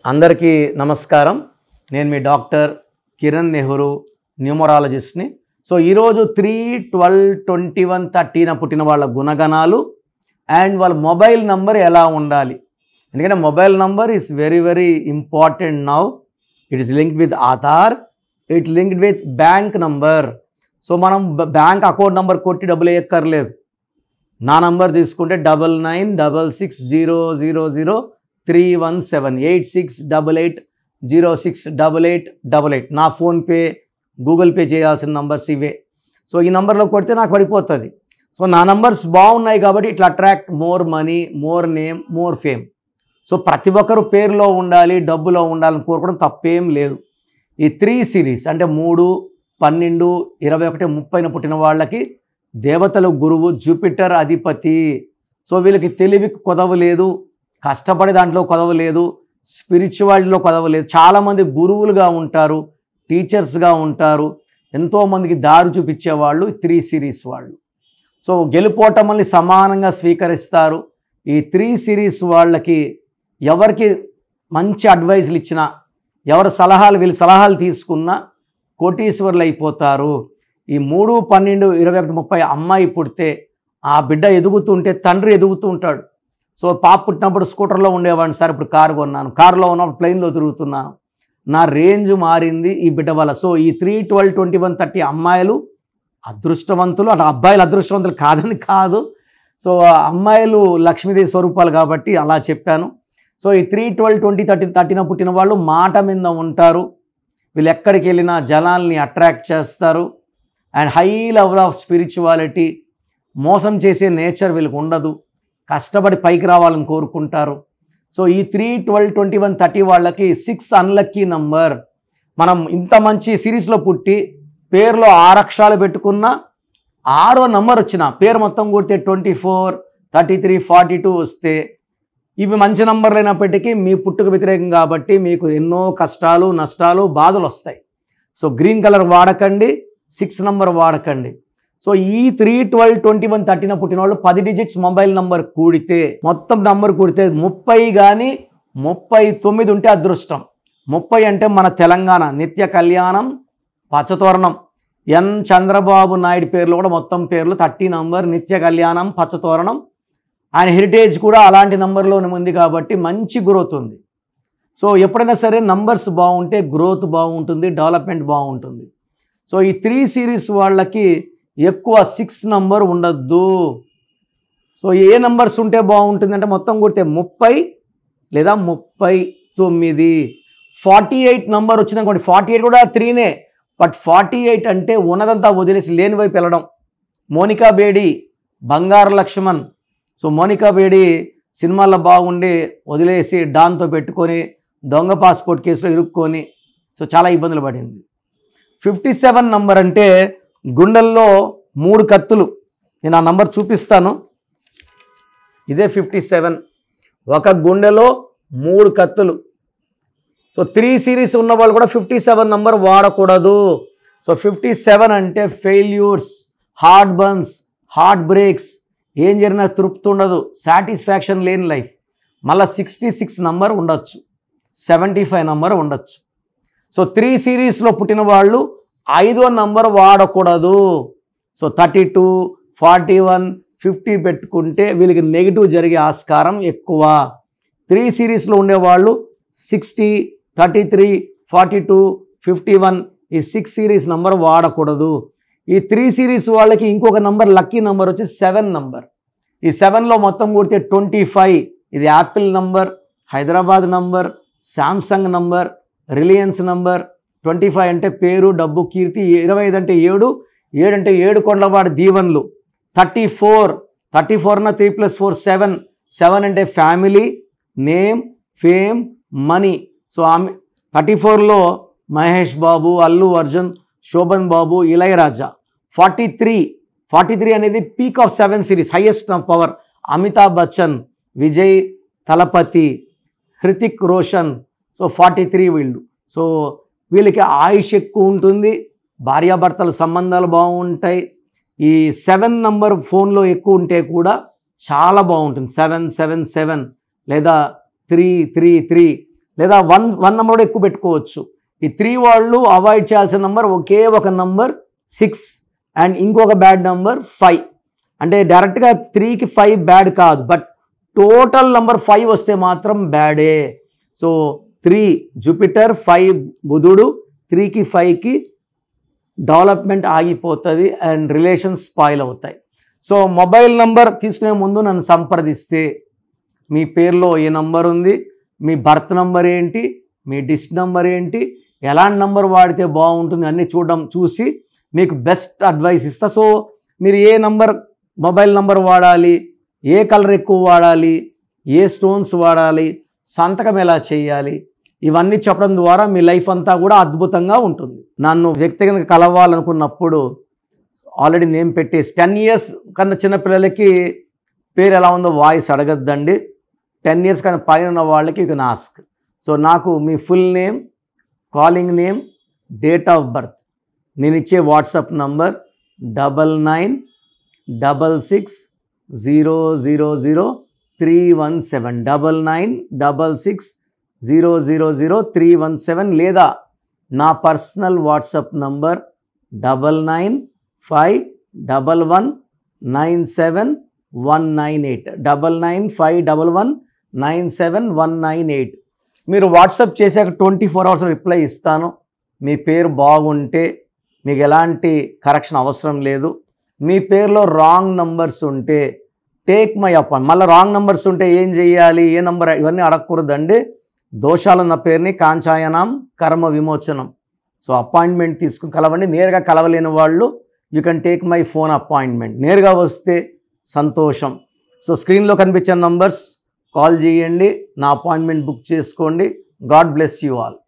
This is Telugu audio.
అందరికీ నమస్కారం. నేను మీ డాక్టర్ కిరణ్ నెహ్రూ, న్యూమరాలజిస్ట్ని. సో ఈరోజు 3/12/21/13 పుట్టిన వాళ్ళ గుణగణాలు అండ్ వాళ్ళ మొబైల్ నంబర్ ఎలా ఉండాలి. ఎందుకంటే mobile number is very very important now. It is linked with Aadhaar, it linked with bank number. So మనం బ్యాంక్ అకౌంట్ నంబర్ కొట్టి డబ్బులు వేయక్కర్లేదు. నా నంబర్ తీసుకుంటే 99660003178688068888. నా ఫోన్పే, గూగుల్ పే చేయాల్సిన నంబర్స్ ఇవే. సో ఈ నంబర్లో కొడితే నాకు పడిపోతుంది. సో నా నంబర్స్ బాగున్నాయి కాబట్టి ఇట్లా attract more money, more name, more fame. So ప్రతి ఒక్కరు పేరులో ఉండాలి, డబ్బులో ఉండాలని కోరుకోవడం తప్పేం లేదు. ఈ 3 సిరీస్ అంటే 3, 12, 21, 30 పుట్టిన వాళ్ళకి దేవతల గురువు జూపిటర్ అధిపతి. సో వీళ్ళకి తెలివి కొదవ లేదు, కష్టపడే దాంట్లో కొదవ లేదు, స్పిరిచువాలిటీలో కొదవ లేదు. చాలామంది గురువులుగా ఉంటారు, టీచర్స్గా ఉంటారు, ఎంతోమందికి దారి చూపించేవాళ్ళు 3 సిరీస్ వాళ్ళు. సో గెలుపోటమల్ని సమానంగా స్వీకరిస్తారు. ఈ 3 సిరీస్ వాళ్ళకి ఎవరికి మంచి అడ్వైజులు ఇచ్చినా, ఎవరి సలహాలు వీళ్ళ సలహాలు తీసుకున్నా కోటీశ్వరులు అయిపోతారు. ఈ 3, 12, 21, 30 అమ్మాయి పుడితే ఆ బిడ్డ ఎదుగుతుంటే తండ్రి ఎదుగుతూ ఉంటాడు. సో పాప పుట్టినప్పుడు స్కూటర్లో ఉండేవాడిని సార్, ఇప్పుడు కారు కొన్నాను, కారులో ఉన్నప్పుడు ప్లెయిన్లో తిరుగుతున్నాను, నా రేంజ్ మారింది ఈ బిడ్డ వల్ల. సో ఈ 3, 12, 21, 30 అమ్మాయిలు అదృష్టవంతులు. అటు అబ్బాయిలు అదృష్టవంతులు కాదని కాదు. సో అమ్మాయిలు లక్ష్మీదేవి స్వరూపాలు కాబట్టి అలా చెప్పాను. సో ఈ 3, 12, 20, 30 పుట్టిన వాళ్ళు మాట మీద ఉంటారు. వీళ్ళు ఎక్కడికి వెళ్ళినా జనాల్ని అట్రాక్ట్ చేస్తారు. And high level of spirituality, మోసం చేసే నేచర్ వీళ్ళకి ఉండదు, కష్టపడి పైకి రావాలని కోరుకుంటారు. సో ఈ 3, 12, 21, 30 వాళ్ళకి 6 అన్లక్కీ నంబర్. మనం ఇంత మంచి సిరీస్లో పుట్టి పేరులో 6 అక్షరాలు పెట్టుకున్న 6వ నంబర్ వచ్చిన పేరు మొత్తం కొడితే 24, 33, 42 వస్తే ఇవి మంచి నంబర్లు అయినప్పటికీ మీ పుట్టుక వ్యతిరేకం కాబట్టి మీకు ఎన్నో కష్టాలు, నష్టాలు, బాధలు వస్తాయి. సో గ్రీన్ కలర్ వాడకండి, 6 నంబర్ వాడకండి. సో ఈ 3, 12, 21, 30 పుట్టిన వాళ్ళు 10 డిజిట్స్ మొబైల్ నంబర్ కూడితే, మొత్తం నంబర్ కూడితే 30 కానీ 39 ఉంటే అదృష్టం. 30 అంటే మన తెలంగాణ నిత్య కళ్యాణం పచ్చతోరణం. ఎన్ చంద్రబాబు నాయుడు పేర్లు కూడా మొత్తం పేర్లు 30 నంబర్, నిత్య కళ్యాణం పచ్చతోరణం. ఆయన హెరిటేజ్ కూడా అలాంటి నంబర్లోనే ఉంది కాబట్టి మంచి గ్రోత్ ఉంది. సో ఎప్పుడైనా సరే నంబర్స్ బాగుంటే గ్రోత్ బాగుంటుంది, డెవలప్మెంట్ బాగుంటుంది. సో ఈ 3 సిరీస్ వాళ్ళకి ఎక్కువ 6 నంబర్ ఉండద్దు. సో ఏ నంబర్స్ ఉంటే బాగుంటుంది అంటే మొత్తం కొడితే 30 లేదా 39. 48 నంబర్ వచ్చిందనుకోండి, 48 కూడా 3నే, బట్ 48 అంటే ఉన్నదంతా వదిలేసి లేని వైపు వెళ్ళడం. మోనికా బేడి, బంగారు లక్ష్మణ్. సో మోనికా బేడి సినిమాల్లో బాగుండి వదిలేసి డాన్తో పెట్టుకొని దొంగ పాస్పోర్ట్ కేసులో ఇరుక్కొని సో చాలా ఇబ్బందులు పడింది. 57 నంబర్ అంటే గుండెల్లో 3 కత్తులు. నేను ఆ నంబర్ చూపిస్తాను. ఇదే 57. ఒక గుండెలో 3 కత్తులు. సో 3 సిరీస్ ఉన్న వాళ్ళు కూడా 57 నంబర్ వాడకూడదు. సో 57 అంటే failures, heart burns, heart breaks, ఏం జరిగినా తృప్తి ఉండదు, సాటిస్ఫాక్షన్ లేని లైఫ్. మళ్ళీ 66 నంబర్ ఉండొచ్చు, 75 నంబర్ ఉండొచ్చు. సో 3 సిరీస్లో పుట్టిన వాళ్ళు 5వ నంబర్ వాడకూడదు. సో 32, 41, 50 పెట్టుకుంటే వీళ్ళకి నెగిటివ్ జరిగే ఆస్కారం ఎక్కువ. 3 సిరీస్లో ఉండేవాళ్ళు 60, 33, 42, 51 ఈ 6 సిరీస్ నంబర్ వాడకూడదు. ఈ 3 సిరీస్ వాళ్ళకి ఇంకొక నంబర్ లక్కీ నంబర్ వచ్చి 7 నంబర్. ఈ 7లో మొత్తం కొడితే 25. ఇది Apple number, Hyderabad number, Samsung number, Reliance number. 25 అంటే పేరు, డబ్బు, కీర్తి. 25 అంటే 7, 7 అంటే 7 కొండలవాడి దీవెనలు. 34 అన్న 3 + 4 7. 7 అంటే family, name, fame, money. So 34లో మహేష్ బాబు, అల్లు అర్జున్, శోభన్ బాబు, ఇళయరాజా. 43 అనేది peak of 7 series, highest of power. Amitabh Bachchan, Vijay Thalapathy, Hrithik Roshan. So 43 వీళ్ళు. సో వీళ్ళకి ఆయుష్ ఎక్కువ ఉంటుంది, భార్యాభర్తల సంబంధాలు బాగుంటాయి. ఈ 7 నంబర్ ఫోన్లో ఎక్కువ ఉంటే కూడా చాలా బాగుంటుంది. 777 లేదా 333 లేదా వన్ నెంబర్ కూడా ఎక్కువ పెట్టుకోవచ్చు. ఈ 3 వాళ్ళు అవాయిడ్ చేయాల్సిన నెంబర్ ఒకే ఒక నెంబర్ 6 అండ్ ఇంకొక బ్యాడ్ నెంబర్ 5. అంటే డైరెక్ట్గా 3కి 5 బ్యాడ్ కాదు, బట్ టోటల్ నెంబర్ 5 వస్తే మాత్రం బ్యాడే. సో 3 జూపిటర్, 5 బుధుడు, 3కి 5కి డెవలప్మెంట్ ఆగిపోతుంది అండ్ రిలేషన్స్ స్పాయిల్ అవుతాయి. సో మొబైల్ నంబర్ తీసుకునే ముందు నన్ను సంప్రదిస్తే మీ పేరులో ఏ నంబర్ ఉంది, మీ బర్త్ నంబర్ ఏంటి, మీ డిస్ట్ నంబర్ ఏంటి, ఎలాంటి నంబర్ వాడితే బాగుంటుంది అన్నీ చూసి మీకు బెస్ట్ అడ్వైస్ ఇస్తా. సో మీరు ఏ నంబర్ మొబైల్ నంబర్ వాడాలి, ఏ కలర్ ఎక్కువ వాడాలి, ఏ స్టోన్స్ వాడాలి, సంతకం ఎలా చేయాలి, ఇవన్నీ చెప్పడం ద్వారా మీ లైఫ్ అంతా కూడా అద్భుతంగా ఉంటుంది. నన్ను వ్యక్తిగతంగా కలవాలనుకున్నప్పుడు ఆల్రెడీ నేమ్ పెట్టేసి 10 years కన్నా చిన్నపిల్లలకి పేరు ఎలా ఉందో వాయిస్ అడగద్దండి. 10 years కన్నా పైన ఉన్న వాళ్ళకి యూ కెన్ ఆస్క్. సో నాకు మీ full name, calling name, date of birth, నేను ఇచ్చే వాట్సాప్ నంబర్ 9966000317 9966000317 లేదా నా పర్సనల్ వాట్సాప్ నంబర్ 9951197198 9951197198. మీరు వాట్సాప్ చేశాక 24 hours రిప్లై ఇస్తాను. మీ పేరు బాగుంటే మీకు ఎలాంటి కరెక్షన్ అవసరం లేదు. మీ పేరులో రాంగ్ నంబర్స్ ఉంటే టేక్ మై అపాయింట్. మళ్ళీ రాంగ్ నంబర్స్ ఉంటే ఏం చేయాలి, ఏ నంబర్, ఇవన్నీ అడగకూడదండి. దోషాలున్న పేరుని కాంచాయనం కర్మ విమోచనం. సో అపాయింట్మెంట్ తీసుకుని కలవండి. నేరుగా కలవలేని వాళ్ళు you can take my phone appointment. నేరుగా వస్తే సంతోషం. సో స్క్రీన్లో కనిపించే నంబర్స్ కాల్ చేయండి, నా అపాయింట్మెంట్ బుక్ చేసుకోండి. God bless you all.